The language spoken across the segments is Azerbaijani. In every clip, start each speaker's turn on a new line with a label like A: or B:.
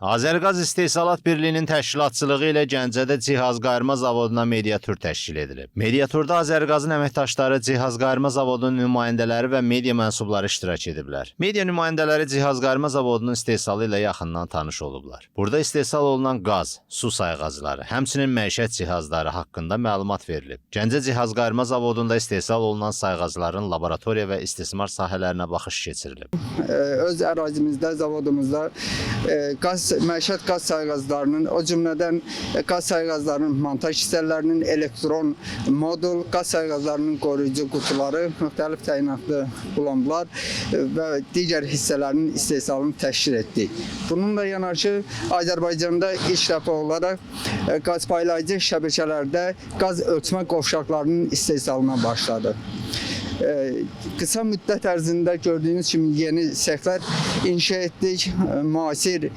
A: Azərqaz İstehsalat Birliyinin təşkilatçılığı ilə Gəncədə cihazqayırma zavoduna mediatur təşkil edilib. Mediaturda Azərqazın əməkdaşları, cihazqayırma zavodunun nümayəndələri və media mənsubları iştirak ediblər. Media nümayəndələri cihazqayırma zavodunun istehsalı ilə yaxından tanış olublar. Burada istehsal olunan qaz, su sayğacları, həmçinin məişət cihazları haqqında məlumat verilib. Gəncə cihazqayırma zavodunda istehsal olunan sayğacların laboratoriya və istismar sahələrinə baxış keçirilib.
B: Öz ərazimizdə, zavodumuzda məişət qaz sayğaclarının, o cümlədən qaz sayğaclarının montaj hissələrinin, elektron modul, qaz sayğaclarının qoruyucu qutuları, müxtəlif təyinatlı bulanlar və digər hissələrinin istehsalını təşkil etdik. Bununla yanaşı Azərbaycanda ilk dəfə olaraq qaz paylayıcı şəbəkələrdə qaz ölçmə qovşaqlarının istehsalına başladı. Kısa müddət ərzində gördüyünüz kimi yeni sexlər inşa etdik. Müasir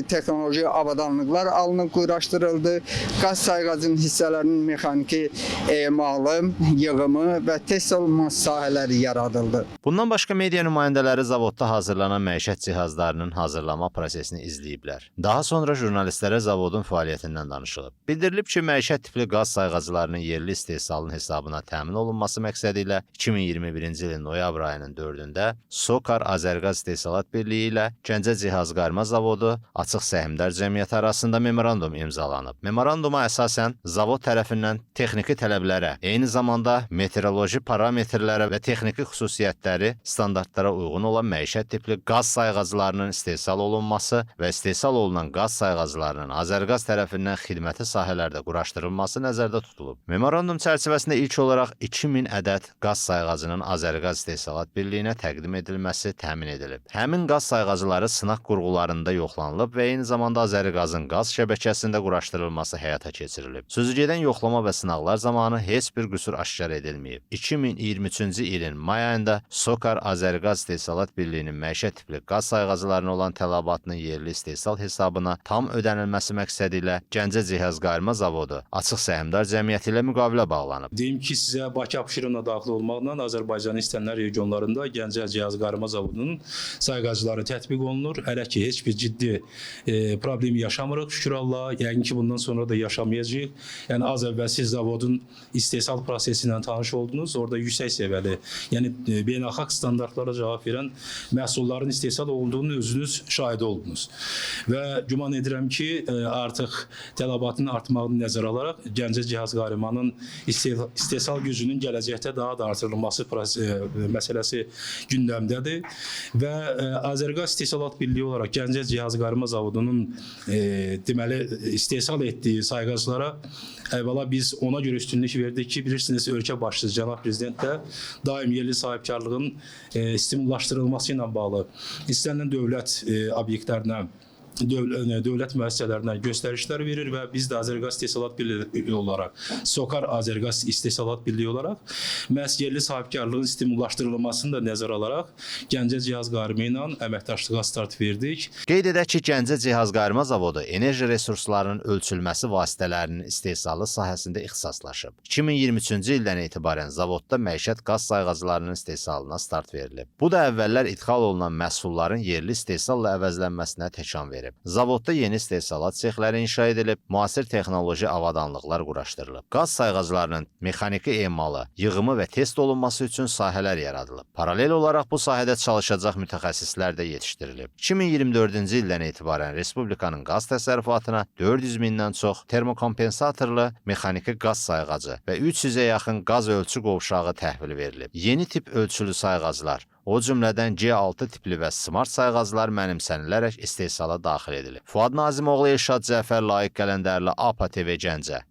B: texnoloji avadanlıqlar alınıb, quraşdırıldı. Qaz sayğacının hissələrinin mexaniki emalı, yığımı və test olunması sahələri yaradıldı.
A: Bundan başqa media nümayəndələri zavodda hazırlanan məişət cihazlarının hazırlama prosesini izləyiblər. Daha sonra jurnalistlərə zavodun fəaliyyətindən danışılıb. Bildirilib ki, məişət tipli qaz sayğaclarının yerli istehsalının hesabına təmin olunması məqsədi ilə 2021-ci ilin noyabr ayının 4-də SOKAR Azərqaz İstehsalat Birliyi ilə Gəncə Cihazqayırma Zavodu Açıq Səhmdar Cəmiyyəti arasında memorandum imzalanıb. Memoranduma əsasən zavod tərəfindən texniki tələblərə, eyni zamanda meteoroloji parametrlərə və texniki xüsusiyyətləri standartlara uyğun olan məişət tipli qaz sayğaclarının istehsal olunması və istehsal olunan qaz sayğaclarının Azərqaz tərəfindən xidməti sahələrdə quraşdırılması nəzərdə tutulub. Memorandum çərçivəsində ilk olaraq 2000 ədəd qaz sayğacının Azərqaz İstehsalat Birliyinə təqdim edilməsi təmin edilib. Həmin qaz sayğacları sınaq qurğularında yoxlanılıb və eyni zamanda Azərqazın qaz şəbəkəsində quraşdırılması həyata keçirilib. Sözügedən yoxlama və sınaqlar zamanı heç bir qüsur aşkar edilməyib. 2023-cü ilin may ayında SOKAR Azərqaz İstehsalat Birliyinin məişət tipli qaz sayğaclarına olan tələbatının yerli istehsal hesabına tam ödənilməsi məqsədi ilə Gəncə Cihazqayırma Zavodu Açıq Səhmdar Cəmiyyəti ilə müqavilə bağlanıb.
C: Deyim ki, sizə Bakı Abşeronuna daxil olmaqla Azərbaycanın istənilən regionlarında Gəncə Cihazqayırma Zavodunun sayğacları tətbiq olunur. Hələ ki, heç bir ciddi problem yaşamırıq. Şükür Allah, yəqin ki, bundan sonra da yaşamayacağıq. Yəni, az əvvəl siz zavodun istehsal prosesi ilə tanış oldunuz. Orada yüksək səviyyəli, yəni beynəlxalq standartlara cavab verən məhsulların istehsal olduğunu özünüz şahid oldunuz. Və güman edirəm ki, artıq tələbatın artmağını nəzərə alaraq Gəncə Cihazqayırmanın istehsal gücünün gələcəkdə daha da artırılması məsələsi gündəmdədir və Azərqaz İstehsalat Birliyi olaraq Gəncə Cihazqayırma Zavodunun deməli istehsal etdiyi sayğaclara əvvəla biz ona görə üstünlük verdik ki, bilirsiniz, ölkə başçısı Cənab Prezident də daim yerli sahibkarlığın stimullaşdırılması ilə bağlı istənilən dövlət obyektlərinə, dövlət müəssisələrinə göstərişlər verir və biz də Azərqaz İstehsalat Birliyi olaraq, SOKAR Azərqaz İstehsalat Birliyi olaraq məhz yerli sahibkarlığın stimullaşdırılmasını da nəzərə alaraq Gəncə Cihazqayırma ilə əməkdaşlığa start verdik.
A: Qeyd edək ki, Gəncə Cihazqayırma Zavodu enerji resurslarının ölçülməsi vasitələrinin istehsalı sahəsində ixtisaslaşıb. 2023-cü ildən etibarən zavodda məişət qaz sayğaclarının istehsalına start verilib. Bu da əvvəllər idxal olunan məhsulların yerli istehsalla əvəzlənməsinə təkan verir. Zavodda yeni istehsalat sexləri inşa edilib, müasir texnoloji avadanlıqlar quraşdırılıb. Qaz sayğaclarının mexaniki emalı, yığımı və test olunması üçün sahələr yaradılıb. Paralel olaraq bu sahədə çalışacaq mütəxəssislər də yetişdirilib. 2024-cü ildən etibarən Respublikanın qaz təsərrüfatına 400 mindən çox termokompensatorlu mexaniki qaz sayğacı və 300-ə yaxın qaz ölçü qovşağı təhvil verilib. Yeni tip ölçülü sayğaclar, o cümlədən G6 tipli və smart sayğaclar mənimsənilərək istehsala daxil edilib. Fuad Nazimoğlu, Elşad Cəfər, Layiq Qələndərli, APA TV Gəncə.